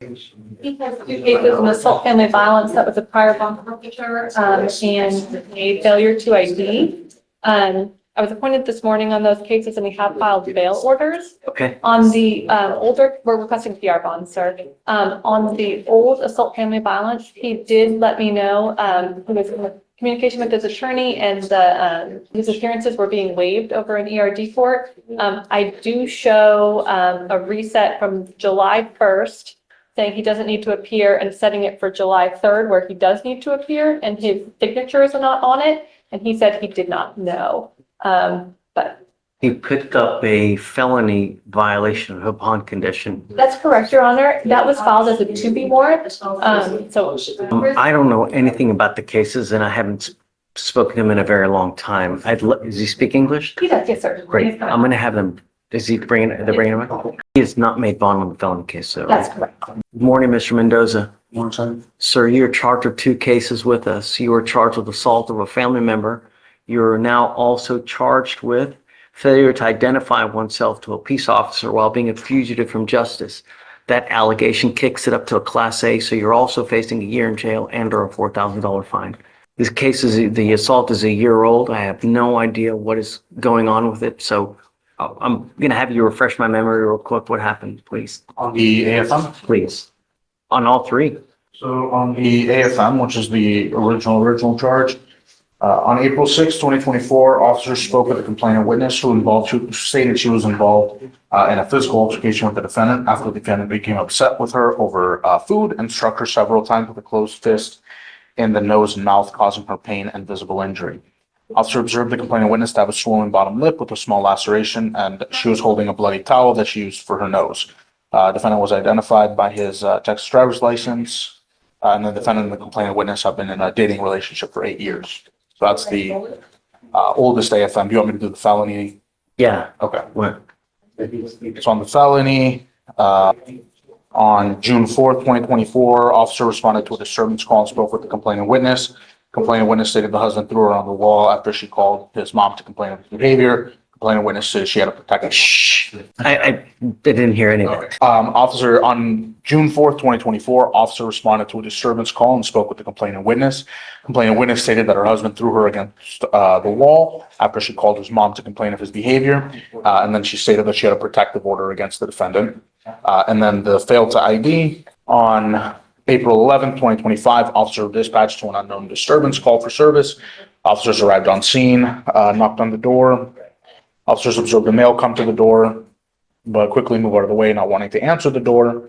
He has 2 cases, an assault family violence that was a prior bond forfeiture, and a failure to ID. I was appointed this morning on those cases and we have filed bail orders. Okay. On the we're requesting PR bonds, sir. On the old assault family violence, he did let me know, he was in communication with his attorney and his appearances were being waived over in ERD court. I do show a reset from July 1st saying he doesn't need to appear and setting it for July 3rd where he does need to appear and his signatures are not on it. And he said he did not know. But He picked up a felony violation of a bond condition. that's correct, Your Honor. That was filed as a to-be warrant. I don't know anything about the cases and I haven't spoken to him in a very long time. Does he speak English? He does, yes, sir. Great. I'm going to have them. Is he bringing him in? He has not made bond on the felony case, so. That's correct. Good morning, Mr. Mendoza. One time. Sir, you're charged with 2 cases with us. You were charged with assault of a family member. You're now also charged with failure to identify oneself to a peace officer while being a fugitive from justice. That allegation kicks it up to a Class A, so you're also facing a year in jail and or a $4,000 fine. This case the assault is a year old. I have no idea what is going on with it, so I'm going to have you refresh my memory real quick. What happened, please? On the AFM? Please. On all 3. So on the AFM, which is the original charge, on April 6, 2024, officers spoke with the complainant witness who stated she was involved in a physical altercation with the defendant after the defendant became upset with her over food and struck her several times with a closed fist in the nose and mouth, causing her pain and visible injury. Officer observed the complainant witness to have a swollen bottom lip with a small laceration, and she was holding a bloody towel that she used for her nose. Defendant was identified by his Texas driver's license, and the defendant and the complainant witness have been in a dating relationship for 8 years. So that's the oldest AFM. Do you want me to do the felony? Yeah. Okay. What? So on the felony, on June 4th, 2024, officer responded to a disturbance call and spoke with the complainant witness. Complainant witness stated the husband threw her on the wall after she called his mom to complain of his behavior. Complainant witness said she had a protective. Shh. I didn't hear any of Okay. it. Officer, on June 4th, 2024, officer responded to a disturbance call and spoke with the complainant witness. Complainant witness stated that her husband threw her against the wall after she called his mom to complain of his behavior. And then she stated that she had a protective order against the defendant. And then the failed to ID on April 11th, 2025, officer dispatched to an unknown disturbance call for service. Officers arrived on scene, knocked on the door. Officers observed a male come to the door, but quickly move out of the way, not wanting to answer the door.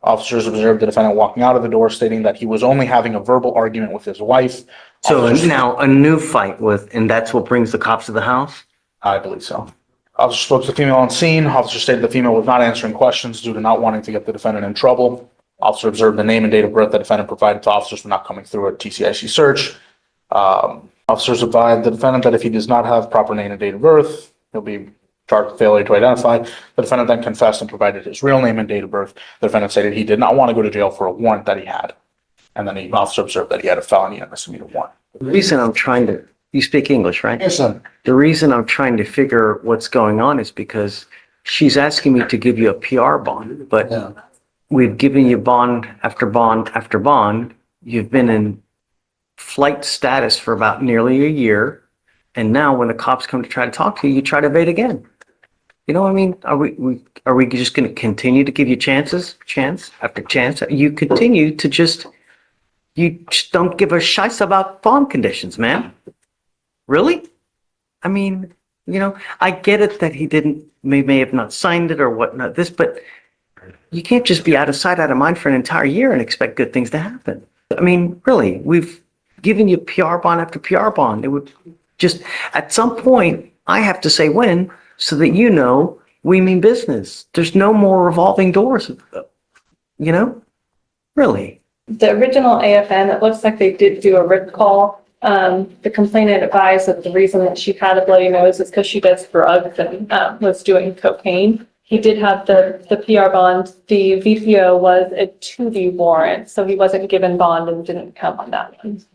Officers observed the defendant walking out of the door, stating that he was only having a verbal argument with his wife. So Officers- now a new fight and that's what brings the cops to the house? I believe so. Officer spoke to the female on scene. Officer stated the female was not answering questions due to not wanting to get the defendant in trouble. Officer observed the name and date of birth the defendant provided to officers for not coming through a TCIC search. Officers advised the defendant that if he does not have proper name and date of birth, he'll be charged with failure to identify. The defendant then confessed and provided his real name and date of birth. The defendant stated he did not want to go to jail for a warrant that he had. And then the officer observed that he had a felony and a misdemeanor warrant. The reason you speak English, right? Yes, sir. The reason I'm trying to figure what's going on is because she's asking me to give you a PR bond, but we've given you bond after bond after bond. You've been in flight status for about nearly a year. And now when the cops come to try to talk to you, you try to evade again. You know what I mean? Are we just going to continue to give you chance after chance? You continue to you just don't give a shice about bond conditions, man. Really? I mean, I get it that he may have not signed it or whatnot, but you can't just be out of sight, out of mind for an entire year and expect good things to happen. I mean, really, we've given you PR bond after PR bond. It would just, at some point, I have to say when, so that we mean business. There's no more revolving doors, really. The original AFN, it looks like they did do a written call. The complainant advised that the reason that she had a bloody nose is because she does drugs and was doing cocaine. He did have the PR bond. The VPO was a 2D warrant, so he wasn't given bond and didn't come on that one.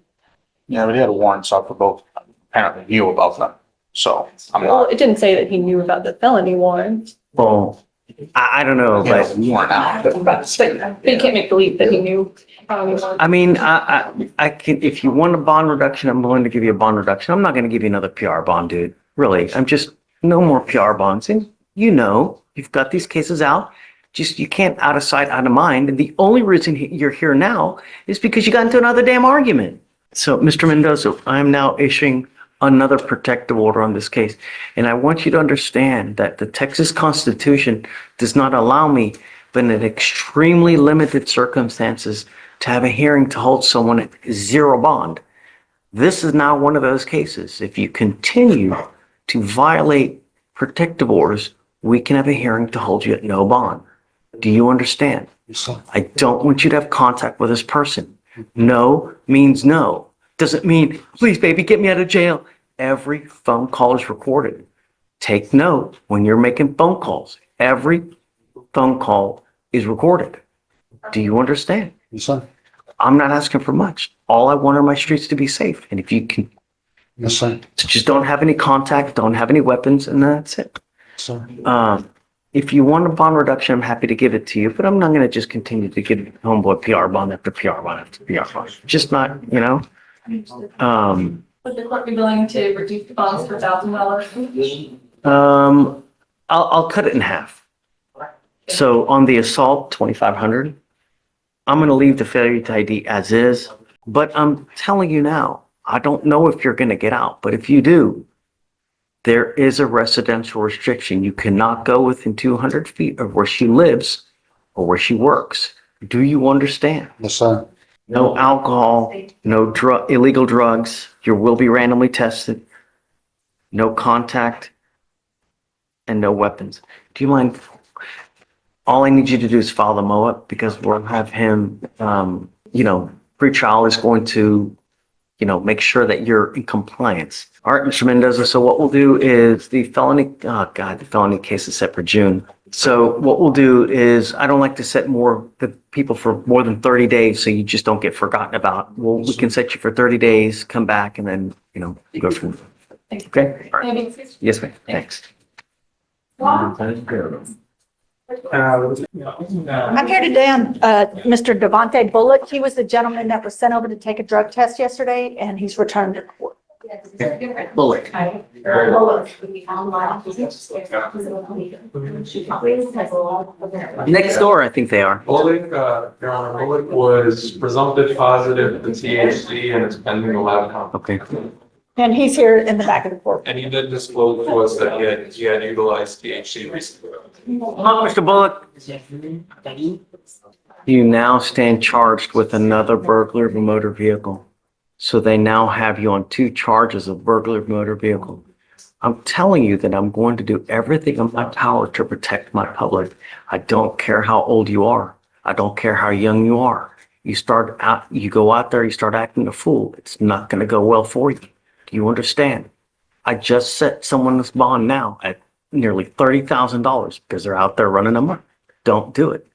Yeah, but he had a warrant sought for both. Apparently knew about them. So Well, it didn't say that he knew about the felony warrant. Well, I don't know, but You are now. But you can't make believe that he knew. I mean, I can, if you want a bond reduction, I'm willing to give you a bond reduction. I'm not going to give you another PR bond, dude. Really. I'm just, no more PR bonds. And you know, you've got these cases out. Just, you can't out of sight, out of mind. And the only reason you're here now is because you got into another damn argument. So, Mr. Mendoza, I am now issuing another protective order on this case. And I want you to understand that the Texas Constitution does not allow me, but in extremely limited circumstances, to have a hearing to hold someone at zero bond. This is now one of those cases. If you continue to violate protective orders, we can have a hearing to hold you at no bond. Do you understand? I don't want you to have contact with this person. No means no. Doesn't mean, please, baby, get me out of jail. Every phone call is recorded. Take note when you're making phone calls. Every phone call is recorded. Do you understand? Yes, sir. I'm not asking for much. All I want are my streets to be safe. And if you can, Yes, sir. just don't have any contact, don't have any weapons, and that's it. Sir. If you want a bond reduction, I'm happy to give it to you, but I'm not going to just continue to give homeboy PR bond after PR bond after PR bond. Just not, you know. Would the court be willing to reduce the bonds for $1,000? I'll cut it in half. So on the assault, 2,500. I'm going to leave the failure to ID as is, but I'm telling you now, I don't know if you're going to get out, but if you do, there is a residential restriction. You cannot go within 200 feet of where she lives or where she works. Do you understand? Yes, sir. No alcohol, no illegal drugs. You will be randomly tested. No contact and no weapons. Do you mind? All I need you to do is file the MOA because we'll have him, pre-trial is going to, make sure that you're in compliance. All right, Mr. Mendoza. So what we'll do is the felony case is set for June. So what we'll do is, I don't like to set the people for more than 30 days, so you just don't get forgotten about. We can set you for 30 days, come back, and then, go from there. Thank you. Okay? All right. Maybe. Yes, ma'am. Thanks. I'm here today on Mr. Devontae Bulock. He was the gentleman that was sent over to take a drug test yesterday, and he's returned to court. Bullock. Next door, I think they are. Bulock, Your Honor, Bulock was presumptive positive to THC and it's pending a lab count. Okay. And he's here in the back of the court. And he did disclose to us that he had utilized THC recently. Come on, Mr. Bullock. You now stand charged with another burglary of a motor vehicle. So they now have you on 2 charges of burglary of motor vehicle. I'm telling you that I'm going to do everything in my power to protect my public. I don't care how old you are. I don't care how young you are. You go out there, you start acting a fool. It's not going to go well for you. Do you understand? I just set someone's bond now at nearly $30,000 because they're out there running amok. Don't do it.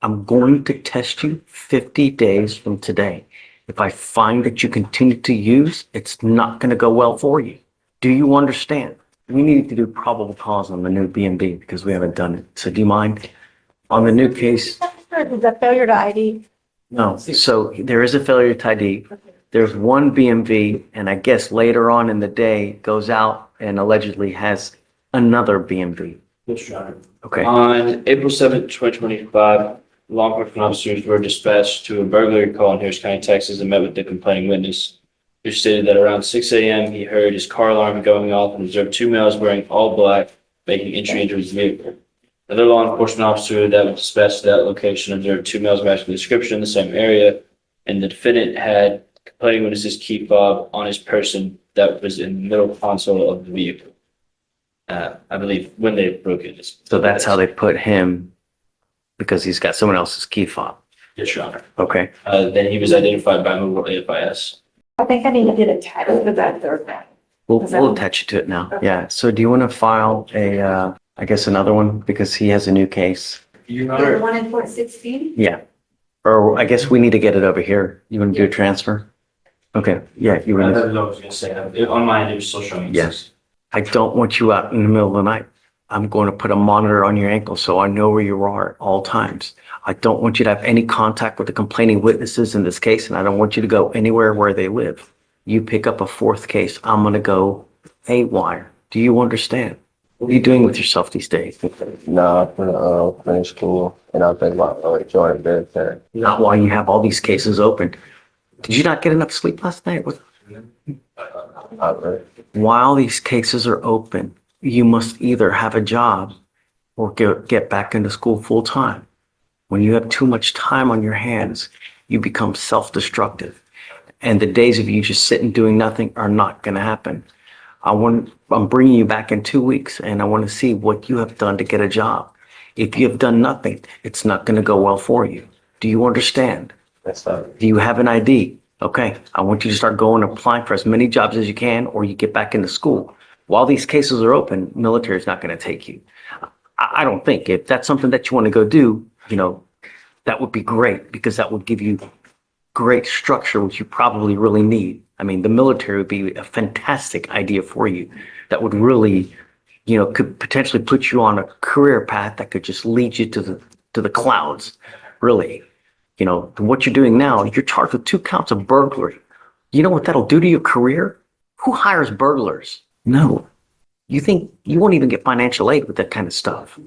I'm going to test you 50 days from today. If I find that you continue to use, it's not going to go well for you. Do you understand? We need to do probable cause on the new B&B because we haven't done it. So do you mind? On the new case, Is that failure to ID? no. So there is a failure to ID. There's one BMV, and I guess later on in the day goes out and allegedly has another BMV. Yes, Your Honor. Okay. On April 7th, 2025, law enforcement officers were dispatched to a burglary call in Harris County, Texas, and met with the complaining witness, who stated that around 6 a.m. he heard his car alarm going off and observed 2 males wearing all black making entry into his vehicle. Another law enforcement officer that was dispatched to that location observed 2 males matching the description in the same area, and the defendant had complaining witness's key fob on his person that was in the middle console of the vehicle. I believe when they broke it. So that's how they put him, because he's got someone else's key fob. Yes, Your Honor. Okay. Then he was identified by mobile AFIS. I think I need to get attached to that third one. We'll attach you to it now. Yeah. So do you want to file another one because he has a new case? Your Honor, One in 416? Yeah. Or I guess we need to get it over here. You want to do a transfer? Okay. Yeah. You want to? I was going to say that. On mine, it was still showing. Yes. I don't want you out in the middle of the night. I'm going to put a monitor on your ankle so I know where you are at all times. I don't want you to have any contact with the complaining witnesses in this case, and I don't want you to go anywhere where they live. You pick up a fourth case, I'm going to go haywire. Do you understand? What are you doing with yourself these days? Nah, I'm gonna finish school and I'll think about joining military. Not while you have all these cases open. Did you not get enough sleep last night? Not really. While these cases are open, you must either have a job or get back into school full time. When you have too much time on your hands, you become self-destructive. And the days of you just sitting doing nothing are not going to happen. I'm bringing you back in 2 weeks and I want to see what you have done to get a job. If you have done nothing, it's not going to go well for you. Do you understand? That's not. Do you have an ID? Okay, I want you to start going applying for as many jobs as you can, or you get back into school. While these cases are open, military is not going to take you. I don't think if that's something that you want to go do, that would be great because that would give you great structure, which you probably really need. I mean, the military would be a fantastic idea for you that would really, could potentially put you on a career path that could just lead you to the clouds, really. What you're doing now, you're charged with 2 counts of burglary. You know what that'll do to your career? Who hires burglars? No. You think you won't even get financial aid with that kind of stuff?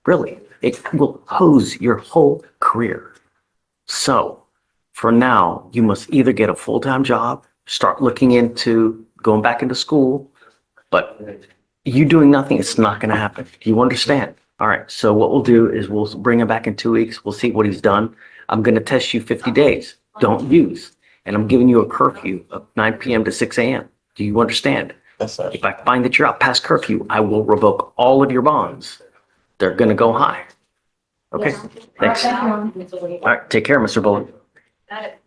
Really, it will hose your whole career. So, for now, you must either get a full-time job, start looking into going back into school, but you doing nothing, it's not going to happen. Do you understand? All right, so what we'll do is we'll bring him back in 2 weeks. We'll see what he's done. I'm going to test you 50 days. Don't use. And I'm giving you a curfew of 9 p.m. to 6 a.m. Do you understand? Yes, sir. If I find that you're out past curfew, I will revoke all of your bonds. They're going to go high. Okay, thanks. All right, take care, Mr. Bulock. Got it.